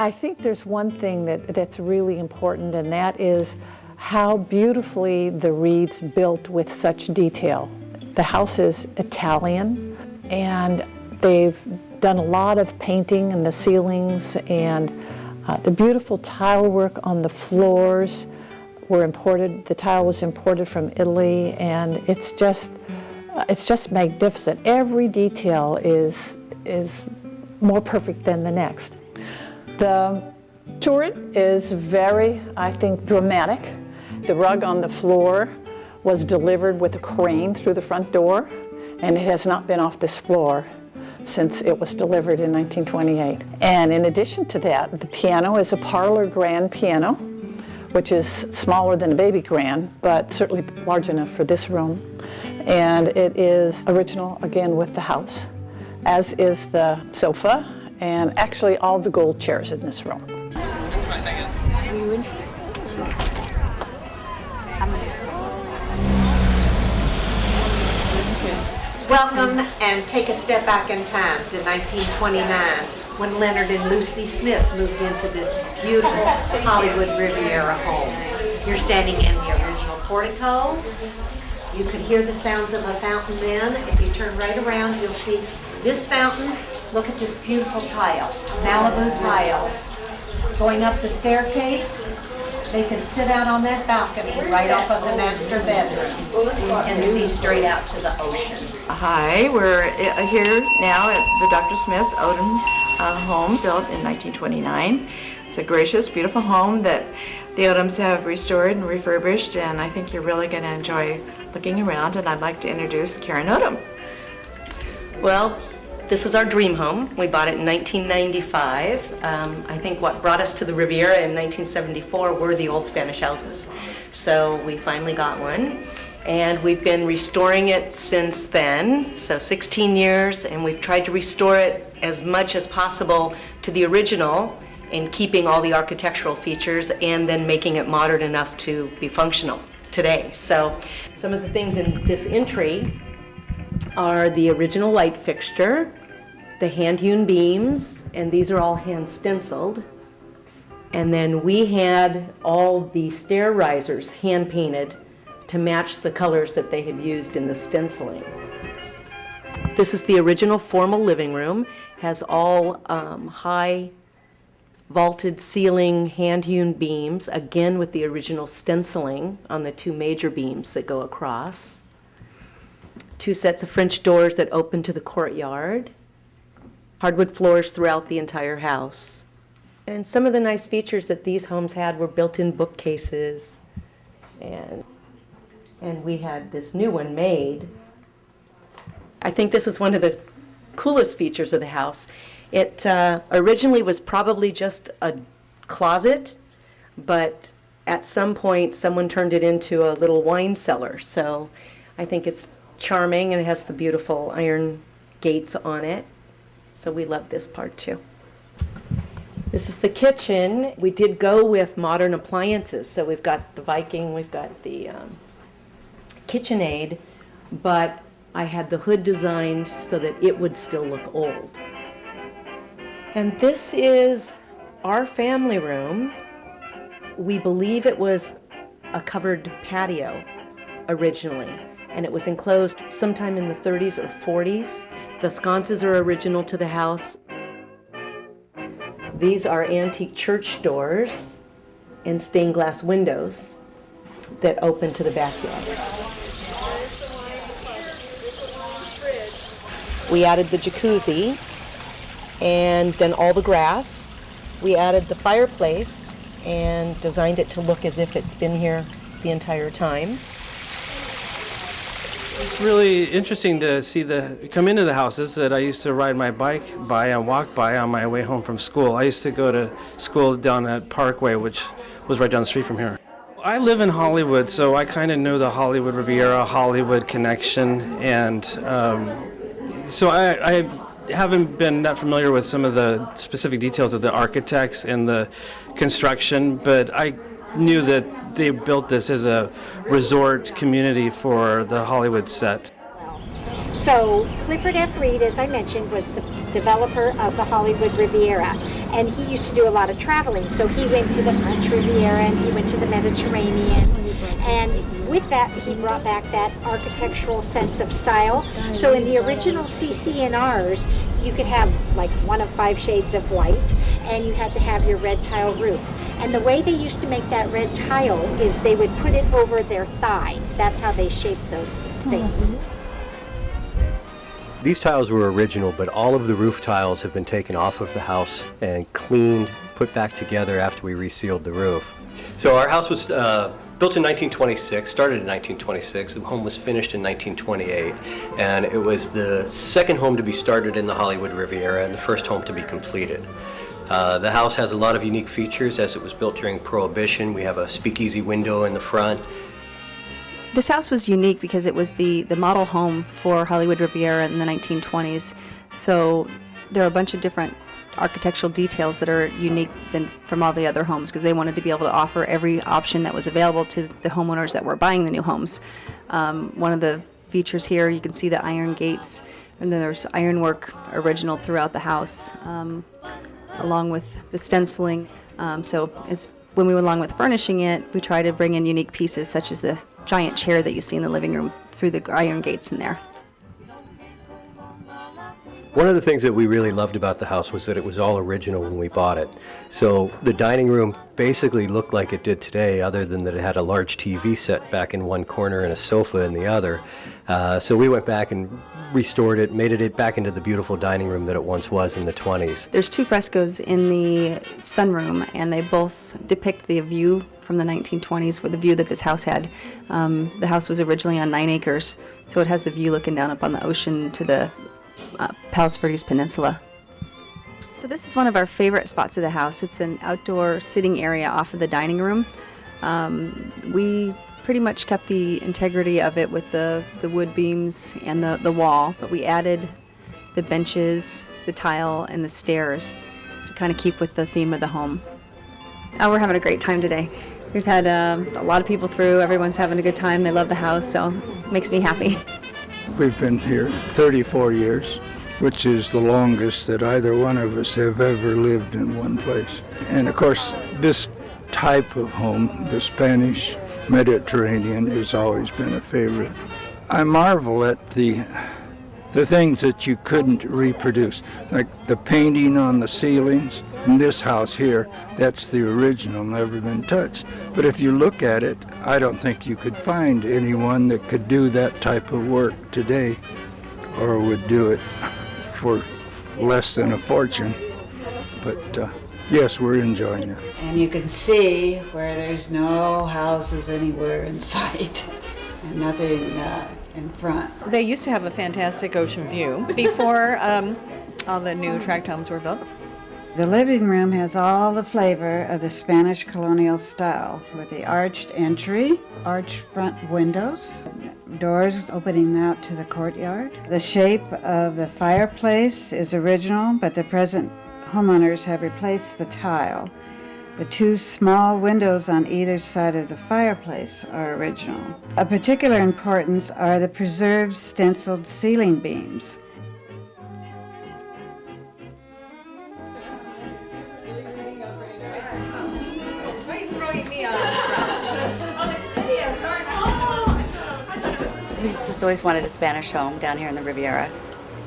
I think there's one thing that's really important, and that is how beautifully the Reeds built with such detail. The house is Italian, and they've done a lot of painting in the ceilings, and the beautiful tile work on the floors were imported. The tile was imported from Italy, and it's just magnificent. Every detail is more perfect than the next. The turret is very, I think, dramatic. The rug on the floor was delivered with a crane through the front door, and it has not been off this floor since it was delivered in 1928. And in addition to that, the piano is a parlor grand piano, which is smaller than a baby grand, but certainly large enough for this room. And it is original, again, with the house, as is the sofa, and actually all the gold chairs in this room. Welcome and take a step back in time to 1929 when Leonard and Lucy Smith moved into this beautiful Hollywood Riviera home. You're standing in the original portico. You could hear the sounds of a fountain then. If you turn right around, you'll see this fountain. Look at this beautiful tile, Malibu tile. Going up the staircase, they can sit out on that balcony right off of the master bedroom and see straight out to the ocean. Hi, we're here now at the Dr. Smith Odom home built in 1929. It's a gracious, beautiful home that the Odoms have restored and refurbished, and I think you're really going to enjoy looking around, and I'd like to introduce Karen Odom. Well, this is our dream home. We bought it in 1995. I think what brought us to the Riviera in 1974 were the old Spanish houses. So we finally got one, and we've been restoring it since then, so 16 years, and we've tried to restore it as much as possible to the original and keeping all the architectural features and then making it modern enough to be functional today. So some of the things in this entry are the original light fixture, the hand-hewn beams, and these are all hand stenciled. And then we had all the stair risers hand painted to match the colors that they had used in the stenciling. This is the original formal living room, has all high vaulted ceiling hand-hewn beams, again with the original stenciling on the two major beams that go across. Two sets of French doors that open to the courtyard. Hardwood floors throughout the entire house. And some of the nice features that these homes had were built-in bookcases, and we had this new one made. I think this is one of the coolest features of the house. It originally was probably just a closet, but at some point someone turned it into a little wine cellar. So I think it's charming, and it has the beautiful iron gates on it. So we love this part too. This is the kitchen. We did go with modern appliances. So we've got the Viking, we've got the KitchenAid, but I had the hood designed so that it would still look old. And this is our family room. We believe it was a covered patio originally, and it was enclosed sometime in the 30s or 40s. The sconces are original to the house. These are antique church doors and stained glass windows that open to the backyard. We added the jacuzzi and then all the grass. We added the fireplace and designed it to look as if it's been here the entire time. It's really interesting to see come into the houses that I used to ride my bike by and walk by on my way home from school. I used to go to school down at Parkway, which was right down the street from here. I live in Hollywood, so I kind of know the Hollywood Riviera, Hollywood connection, and so I haven't been that familiar with some of the specific details of the architects and the construction, but I knew that they built this as a resort community for the Hollywood set. So Clifford F. Reed, as I mentioned, was the developer of the Hollywood Riviera, and he used to do a lot of traveling. So he went to the French Riviera and he went to the Mediterranean, and with that he brought back that architectural sense of style. So in the original CC&Rs, you could have like one of 5 shades of white, and you had to have your red tile roof. And the way they used to make that red tile is they would put it over their thigh. That's how they shaped those things. These tiles were original, but all of the roof tiles have been taken off of the house and cleaned, put back together after we resealed the roof. So our house was built in 1926, started in 1926. The home was finished in 1928, and it was the second home to be started in the Hollywood Riviera and the first home to be completed. The house has a lot of unique features as it was built during Prohibition. We have a speakeasy window in the front. This house was unique because it was the model home for Hollywood Riviera in the 1920s. So there are a bunch of different architectural details that are unique from all the other homes, because they wanted to be able to offer every option that was available to the homeowners that were buying the new homes. One of the features here, you can see the iron gates, and then there's ironwork original throughout the house, along with the stenciling. When we went along with furnishing it, we try to bring in unique pieces such as the giant chair that you see in the living room through the iron gates in there. One of the things that we really loved about the house was that it was all original when we bought it. So the dining room basically looked like it did today, other than that it had a large TV set back in one corner and a sofa in the other. So we went back and restored it, made it back into the beautiful dining room that it once was in the 20s. There's 2 frescoes in the sunroom, and they both depict the view from the 1920s, for the view that this house had. The house was originally on 9 acres, so it has the view looking down up on the ocean to the Palos Verdes Peninsula. So this is one of our favorite spots of the house. It's an outdoor sitting area off of the dining room. We pretty much kept the integrity of it with the wood beams and the wall, but we added the benches, the tile, and the stairs to kind of keep with the theme of the home. Oh, we're having a great time today. We've had a lot of people through. Everyone's having a good time. They love the house, so it makes me happy. We've been here 34 years, which is the longest that either one of us have ever lived in one place. And of course, this type of home, the Spanish Mediterranean, has always been a favorite. I marvel at the things that you couldn't reproduce, like the painting on the ceilings. In this house here, that's the original, never been touched. But if you look at it, I don't think you could find anyone that could do that type of work today, or would do it for less than a fortune. But yes, we're enjoying it. And you can see where there's no houses anywhere in sight and nothing in front. They used to have a fantastic ocean view before all the new tract homes were built. The living room has all the flavor of the Spanish colonial style, with the arched entry, arched front windows, doors opening out to the courtyard. The shape of the fireplace is original, but the present homeowners have replaced the tile. The 2 small windows on either side of the fireplace are original. Of particular importance are the preserved stenciled ceiling beams. We just always wanted a Spanish home down here in the Riviera,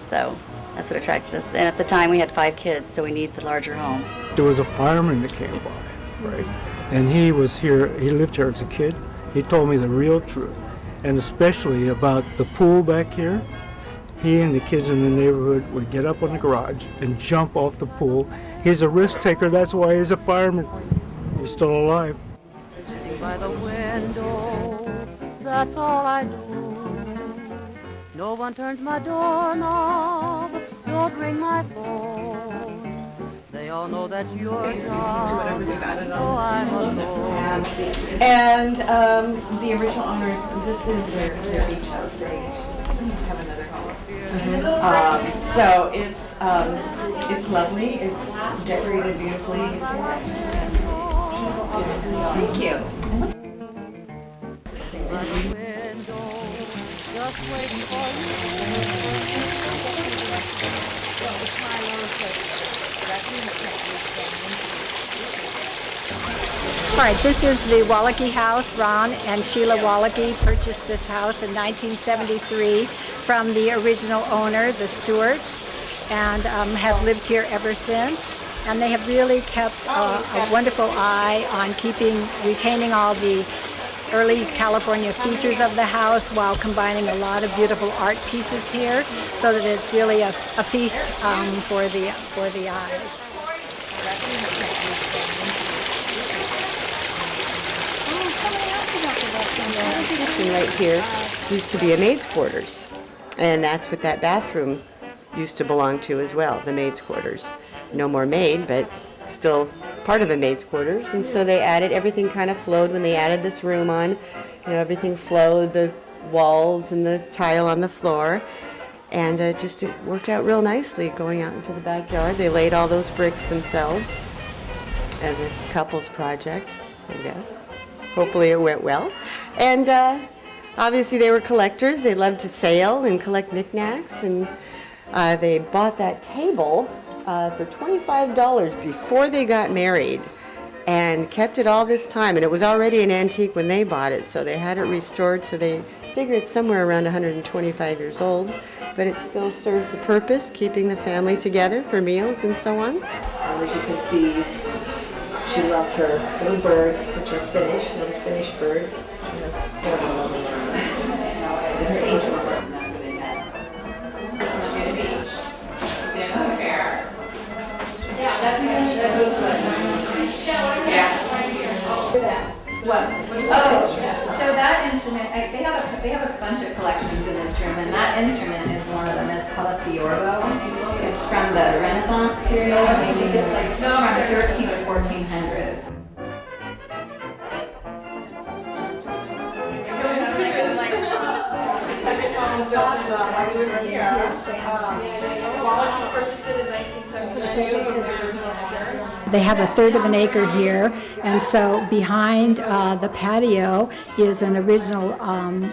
so that's what attracted us. And at the time we had 5 kids, so we needed the larger home. There was a fireman that came by, right? And he was here, he lived here as a kid. He told me the real truth, and especially about the pool back here. He and the kids in the neighborhood would get up on the garage and jump off the pool. He's a risk taker, that's why he's a fireman. He's still alive. Sitting by the window, that's all I do. No one turns my doorknob, don't ring my phone. They all know that you're gone, so I'm alone. And the original owners, this is their beach house. They have another home. So it's lovely. It's decorated beautifully. Thank you. just waiting for All right, this is the Wallace house. Ron and Sheila Wallace purchased this house in 1973 from the original owner, the Stewarts, and have lived here ever since. And they have really kept a wonderful eye on retaining all the early California features of the house while combining a lot of beautiful art pieces here, so that it's really a feast for the eyes. Kitchen right here used to be a maid's quarters, and that's what that bathroom used to belong to as well, the maid's quarters. No more maid, but still part of a maid's quarters, and so they added, everything kind of flowed when they added this room on. You know, everything flowed, the walls and the tile on the floor, and it worked out real nicely going out into the backyard. They laid all those bricks themselves as a couple's project, I guess. Hopefully it went well. And obviously they were collectors. They loved to sail and collect knickknacks, and they bought that table for $25 before they got married and kept it all this time. And it was already an antique when they bought it, so they had it restored, so they figure it's somewhere around 125 years old, but it still serves the purpose, keeping the family together for meals and so on. As you can see, she loves her little birds, which are Finnish, little Finnish birds. And that's several of them. And her angels are. So that instrument, they have a bunch of collections in this room, and that instrument is one of them. It's called a theorbo. It's from the Renaissance period. I think it's like from the 13 to 1400s. They have a third of an acre here, and so behind the patio is an original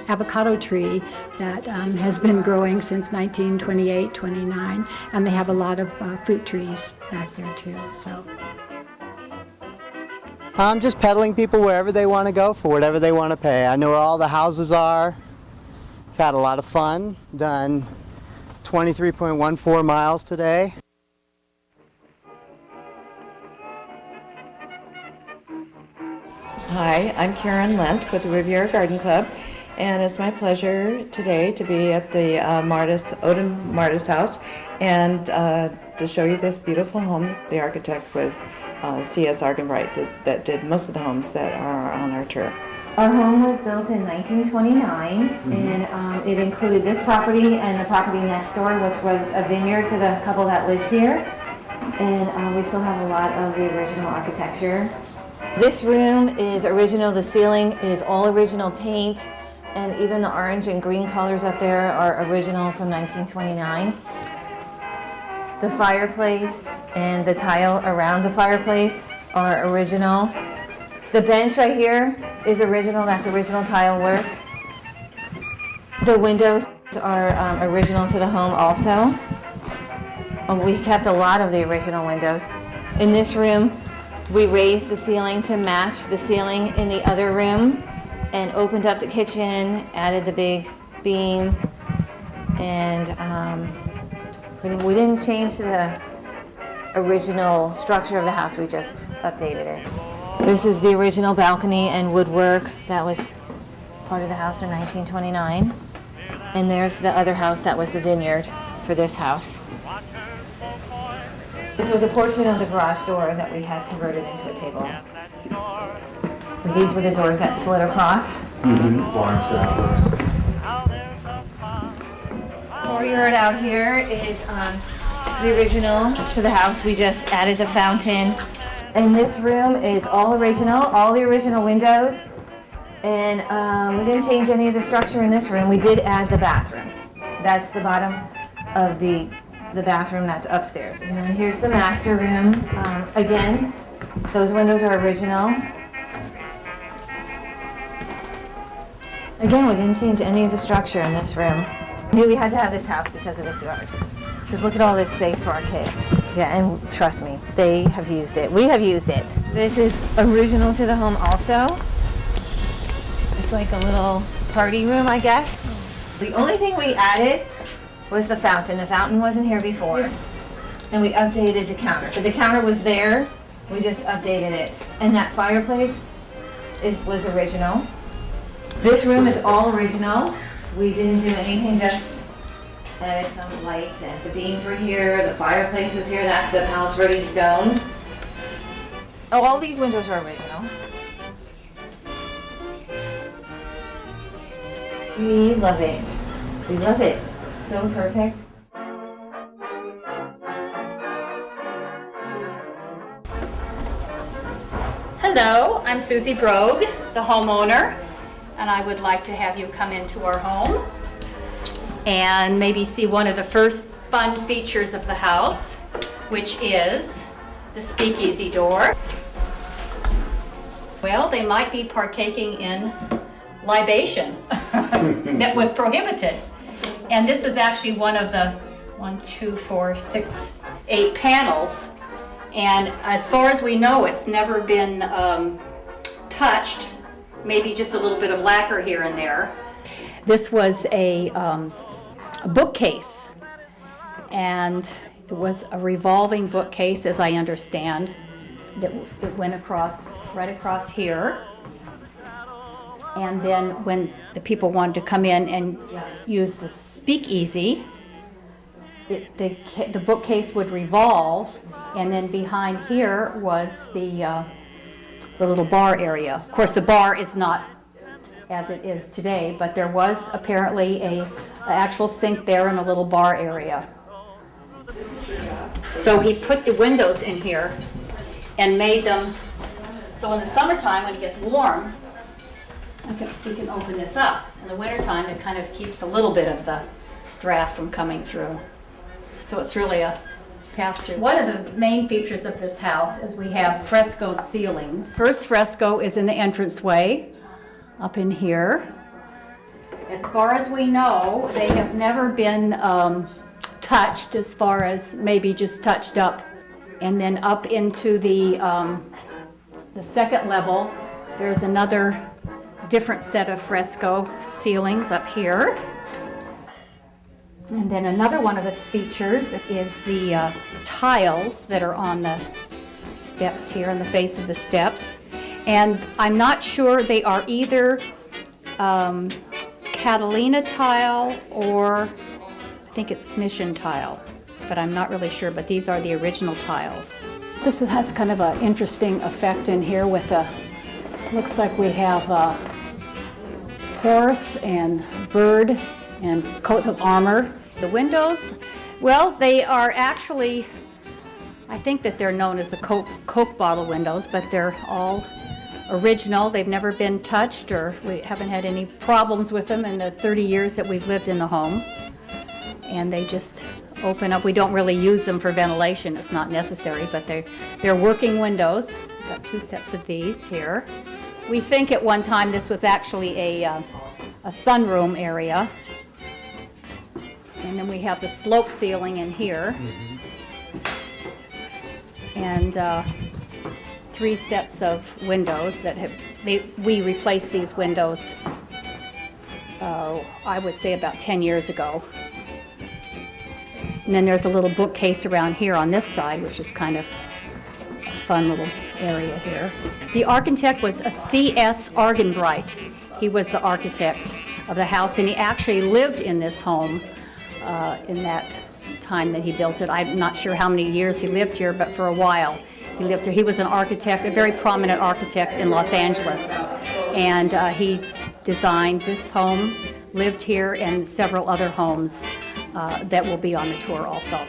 avocado tree that has been growing since 1928-29, and they have a lot of fruit trees back there too. So I'm just peddling people wherever they want to go for whatever they want to pay. I know where all the houses are. I've had a lot of fun. Done 23.14 miles today. Hi, I'm Karen Lent with the Riviera Garden Club, and it's my pleasure today to be at the Odom Martes house and to show you this beautiful home. The architect was C.S. Argenbright that did most of the homes that are on our tour. Our home was built in 1929, and it included this property and the property next door, which was a vineyard for the couple that lived here. And we still have a lot of the original architecture. This room is original. The ceiling is all original paint, and even the orange and green colors up there are original from 1929. The fireplace and the tile around the fireplace are original. The bench right here is original. That's original tile work. The windows are original to the home also. We kept a lot of the original windows. In this room, we raised the ceiling to match the ceiling in the other room and opened up the kitchen, added the big beam, and we didn't change the original structure of the house, we just updated it. This is the original balcony and woodwork that was part of the house in 1929. And there's the other house that was the vineyard for this house. This was a portion of the garage door that we had converted into a table. These were the doors that slid across. Courtyard out here is the original to the house. We just added the fountain. And this room is all original, all the original windows. And we didn't change any of the structure in this room. We did add the bathroom. That's the bottom of the bathroom that's upstairs. And then here's the master room. Again, those windows are original. Again, we didn't change any of the structure in this room. We knew we had to have this house because of this yard. Because look at all this space for our kids. Yeah, and trust me, they have used it. We have used it. This is original to the home also. It's like a little party room, I guess. The only thing we added was the fountain. The fountain wasn't here before. And we updated the counter. But the counter was there, we just updated it. And that fireplace was original. This room is all original. We didn't do anything, just added some lights, and the beams were here, the fireplace was here, that's the house ready stone. Oh, all these windows are original. We love it. We love it. So perfect. Hello, I'm Susie Brogue, the homeowner, and I would like to have you come into our home and maybe see one of the first fun features of the house, which is the speakeasy door. Well, they might be partaking in libation that was prohibited. And this is actually one of the 8 panels. And as far as we know, it's never been touched, maybe just a little bit of lacquer here and there. This was a bookcase, and it was a revolving bookcase, as I understand, that it went across, right across here. And then when the people wanted to come in and use the speakeasy, the bookcase would revolve, and then behind here was the little bar area. Of course, the bar is not as it is today, but there was apparently an actual sink there and a little bar area. So he put the windows in here and made them, so in the summertime when it gets warm, you can open this up. In the wintertime, it kind of keeps a little bit of the draft from coming through. So it's really a pass-through. One of the main features of this house is we have frescoed ceilings. First fresco is in the entranceway, up in here. As far as we know, they have never been touched, as far as maybe just touched up. And then up into the second level, there's another different set of fresco ceilings up here. And then another one of the features is the tiles that are on the steps here, in the face of the steps. And I'm not sure, they are either Catalina tile or I think it's Mission tile, but I'm not really sure, but these are the original tiles. This has kind of an interesting effect in here with a, looks like we have a horse and bird and coat of armor. The windows, well, they are actually, I think that they're known as the Coke bottle windows, but they're all original. They've never been touched, or we haven't had any problems with them in the 30 years that we've lived in the home. And they just open up. We don't really use them for ventilation. It's not necessary, but they're working windows. We've got 2 sets of these here. We think at one time this was actually a sunroom area. And then we have the slope ceiling in here. And 3 sets of windows that we replaced these windows, I would say about 10 years ago. And then there's a little bookcase around here on this side, which is kind of a fun little area here. The architect was a C.S. Argenbright. He was the architect of the house, and he actually lived in this home in that time that he built it. I'm not sure how many years he lived here, but for a while he lived here. He was an architect, a very prominent architect in Los Angeles, and he designed this home, lived here, and several other homes that will be on the tour also.